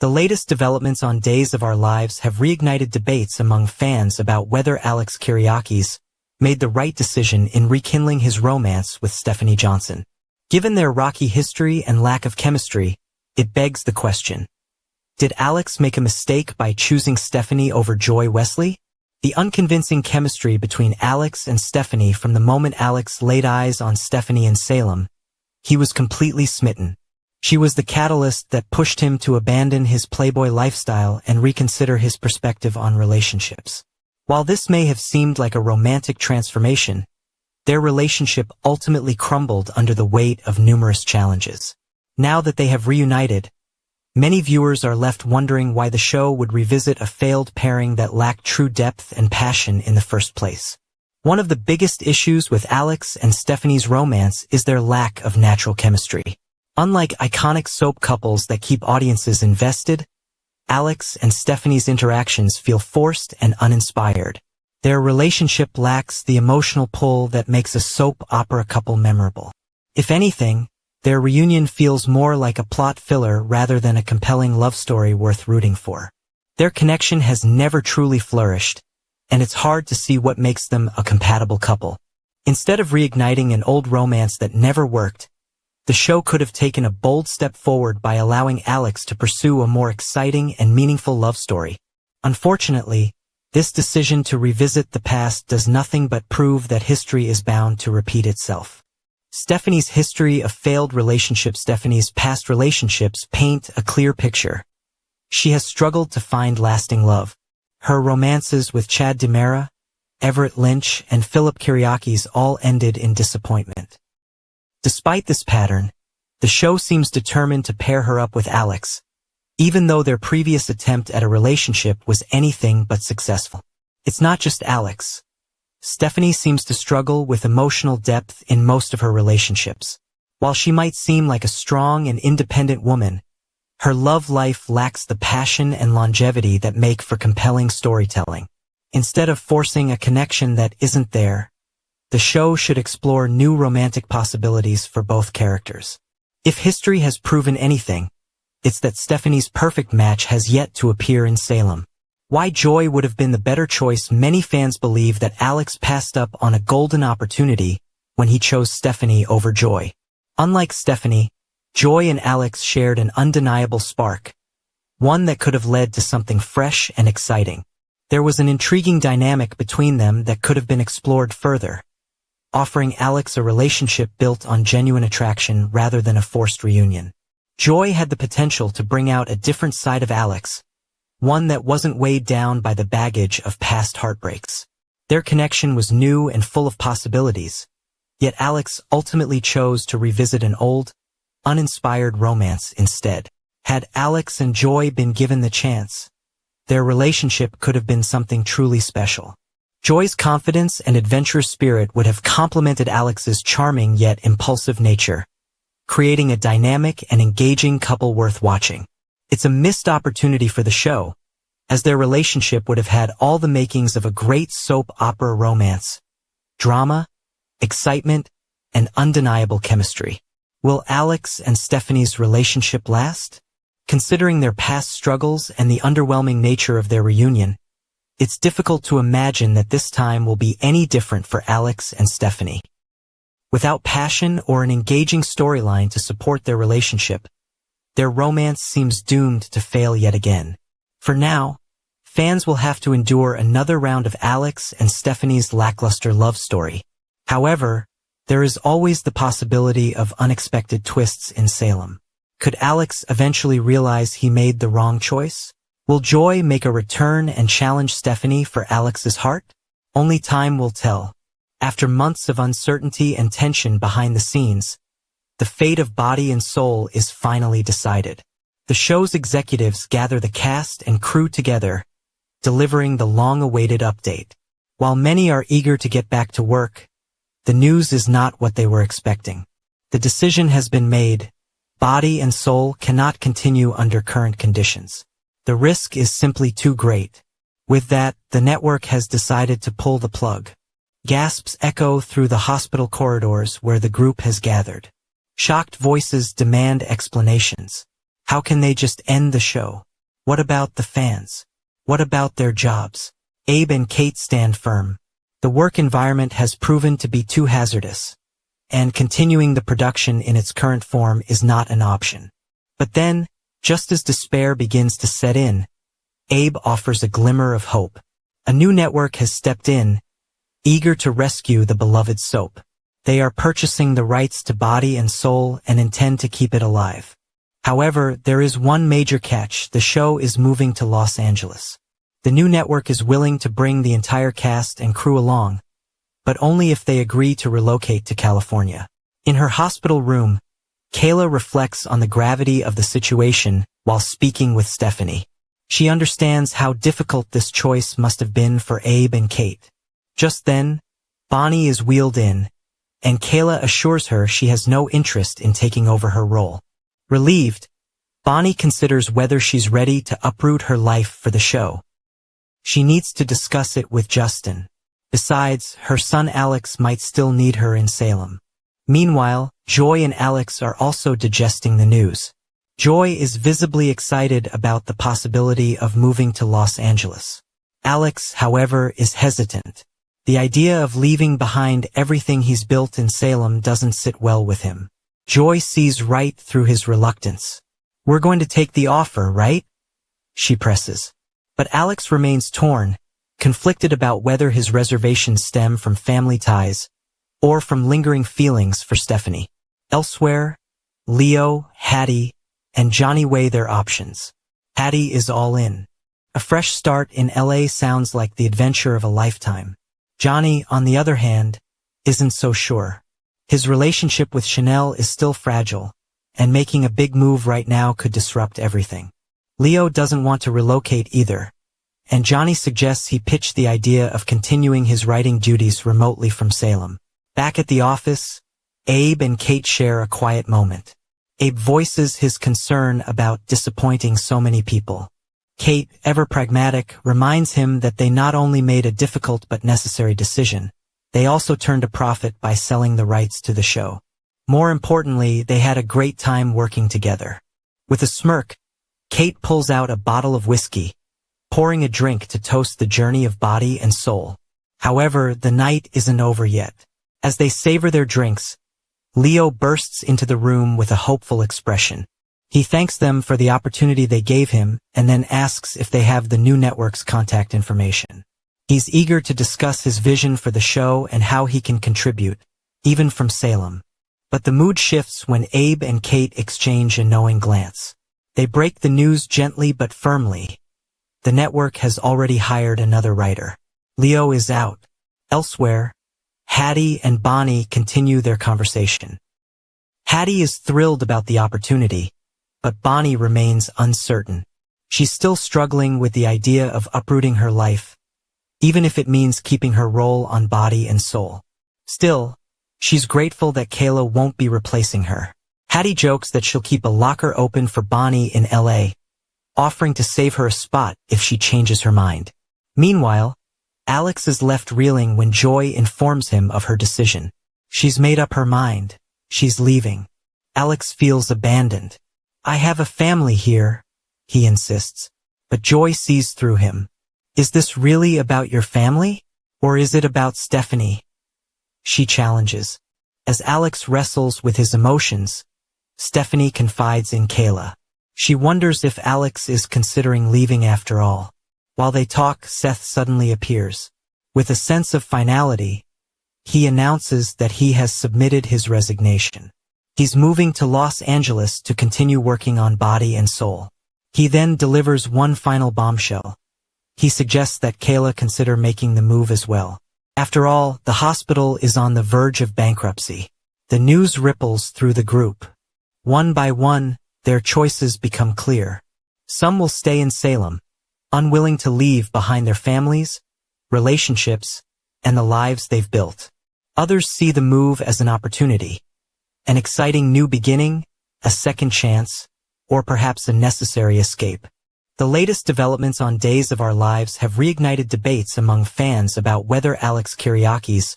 The latest developments on Days of Our Lives have reignited debates among fans about whether Alex Kiriakis made the right decision in rekindling his romance with Stephanie Johnson. Given their rocky history and lack of chemistry, it begs the question: did Alex make a mistake by choosing Stephanie over Joy Wesley? The unconvincing chemistry between Alex and Stephanie from the moment Alex laid eyes on Stephanie in Salem, he was completely smitten. She was the catalyst that pushed him to abandon his playboy lifestyle and reconsider his perspective on relationships. While this may have seemed like a romantic transformation, their relationship ultimately crumbled under the weight of numerous challenges. Now that they have reunited, many viewers are left wondering why the show would revisit a failed pairing that lacked true depth and passion in the first place. One of the biggest issues with Alex and Stephanie's romance is their lack of natural chemistry. Unlike iconic soap couples that keep audiences invested, Alex and Stephanie's interactions feel forced and uninspired. Their relationship lacks the emotional pull that makes a soap opera couple memorable. If anything, their reunion feels more like a plot filler rather than a compelling love story worth rooting for. Their connection has never truly flourished, and it's hard to see what makes them a compatible couple. Instead of reigniting an old romance that never worked, the show could have taken a bold step forward by allowing Alex to pursue a more exciting and meaningful love story. Unfortunately, this decision to revisit the past does nothing but prove that history is bound to repeat itself. Stephanie's history of failed relationships. Stephanie's past relationships paint a clear picture. She has struggled to find lasting love. Her romances with Chad DiMera, Everett Lynch, and Philip Kiriakis all ended in disappointment. Despite this pattern, the show seems determined to pair her up with Alex, even though their previous attempt at a relationship was anything but successful. It's not just Alex. Stephanie seems to struggle with emotional depth in most of her relationships. While she might seem like a strong and independent woman, her love life lacks the passion and longevity that make for compelling storytelling. Instead of forcing a connection that isn't there, the show should explore new romantic possibilities for both characters. If history has proven anything, it's that Stephanie's perfect match has yet to appear in Salem. Why Joy would have been the better choice? Many fans believe that Alex passed up on a golden opportunity when he chose Stephanie over Joy. Unlike Stephanie, Joy and Alex shared an undeniable spark, one that could have led to something fresh and exciting. There was an intriguing dynamic between them that could have been explored further, offering Alex a relationship built on genuine attraction rather than a forced reunion. Joy had the potential to bring out a different side of Alex, one that wasn't weighed down by the baggage of past heartbreaks. Their connection was new and full of possibilities, yet Alex ultimately chose to revisit an old, uninspired romance instead. Had Alex and Joy been given the chance, their relationship could have been something truly special. Joy's confidence and adventurous spirit would have complemented Alex's charming yet impulsive nature, creating a dynamic and engaging couple worth watching. It's a missed opportunity for the show, as their relationship would have had all the makings of a great soap opera romance: drama, excitement, and undeniable chemistry. Will Alex and Stephanie's relationship last? Considering their past struggles and the underwhelming nature of their reunion, it's difficult to imagine that this time will be any different for Alex and Stephanie. Without passion or an engaging storyline to support their relationship, their romance seems doomed to fail yet again. For now, fans will have to endure another round of Alex and Stephanie's lackluster love story. However, there is always the possibility of unexpected twists in Salem. Could Alex eventually realize he made the wrong choice? Will Joy make a return and challenge Stephanie for Alex's heart? Only time will tell. After months of uncertainty and tension behind the scenes, the fate of Body and Soul is finally decided. The show's executives gather the cast and crew together, delivering the long-awaited update. While many are eager to get back to work, the news is not what they were expecting. The decision has been made. Body and Soul cannot continue under current conditions. The risk is simply too great. With that, the network has decided to pull the plug. Gasps echo through the hospital corridors where the group has gathered. Shocked voices demand explanations. How can they just end the show? What about the fans? What about their jobs? Abe and Kate stand firm. The work environment has proven to be too hazardous, and continuing the production in its current form is not an option. But then, just as despair begins to set in, Abe offers a glimmer of hope. A new network has stepped in, eager to rescue the beloved soap. They are purchasing the rights to Body and Soul and intend to keep it alive. However, there is one major catch: the show is moving to Los Angeles. The new network is willing to bring the entire cast and crew along, but only if they agree to relocate to California. In her hospital room, Kayla reflects on the gravity of the situation while speaking with Stephanie. She understands how difficult this choice must have been for Abe and Kate. Just then, Bonnie is wheeled in, and Kayla assures her she has no interest in taking over her role. Relieved, Bonnie considers whether she's ready to uproot her life for the show. She needs to discuss it with Justin. Besides, her son Alex might still need her in Salem. Meanwhile, Joy and Alex are also digesting the news. Joy is visibly excited about the possibility of moving to Los Angeles. Alex, however, is hesitant. The idea of leaving behind everything he's built in Salem doesn't sit well with him. Joy sees right through his reluctance. "We're going to take the offer, right?" she presses. But Alex remains torn, conflicted about whether his reservations stem from family ties or from lingering feelings for Stephanie. Elsewhere, Leo, Hattie, and Johnny weigh their options. Hattie is all in. A fresh start in LA sounds like the adventure of a lifetime. Johnny, on the other hand, isn't so sure. His relationship with Chanel is still fragile, and making a big move right now could disrupt everything. Leo doesn't want to relocate either, and Johnny suggests he pitch the idea of continuing his writing duties remotely from Salem. Back at the office, Abe and Kate share a quiet moment. Abe voices his concern about disappointing so many people. Kate, ever pragmatic, reminds him that they not only made a difficult but necessary decision, they also turned a profit by selling the rights to the show. More importantly, they had a great time working together. With a smirk, Kate pulls out a bottle of whiskey, pouring a drink to toast the journey of Body and Soul. However, the night isn't over yet. As they savor their drinks, Leo bursts into the room with a hopeful expression. He thanks them for the opportunity they gave him and then asks if they have the new network's contact information. He's eager to discuss his vision for the show and how he can contribute, even from Salem. But the mood shifts when Abe and Kate exchange a knowing glance. They break the news gently but firmly. The network has already hired another writer. Leo is out. Elsewhere, Hattie and Bonnie continue their conversation. Hattie is thrilled about the opportunity, but Bonnie remains uncertain. She's still struggling with the idea of uprooting her life, even if it means keeping her role on Body and Soul. Still, she's grateful that Kayla won't be replacing her. Hattie jokes that she'll keep a locker open for Bonnie in LA, offering to save her a spot if she changes her mind. Meanwhile, Alex is left reeling when Joy informs him of her decision. She's made up her mind. She's leaving. Alex feels abandoned. "I have a family here," he insists, but Joy sees through him. "Is this really about your family? Or is it about Stephanie?" she challenges. As Alex wrestles with his emotions, Stephanie confides in Kayla. She wonders if Alex is considering leaving after all. While they talk, Seth suddenly appears. With a sense of finality, he announces that he has submitted his resignation. He's moving to Los Angeles to continue working on Body and Soul. He then delivers one final bombshell. He suggests that Kayla consider making the move as well. After all, the hospital is on the verge of bankruptcy. The news ripples through the group. One by one, their choices become clear. Some will stay in Salem, unwilling to leave behind their families, relationships, and the lives they've built. Others see the move as an opportunity, an exciting new beginning, a second chance, or perhaps a necessary escape. The latest developments on Days of Our Lives have reignited debates among fans about whether Alex Kiriakis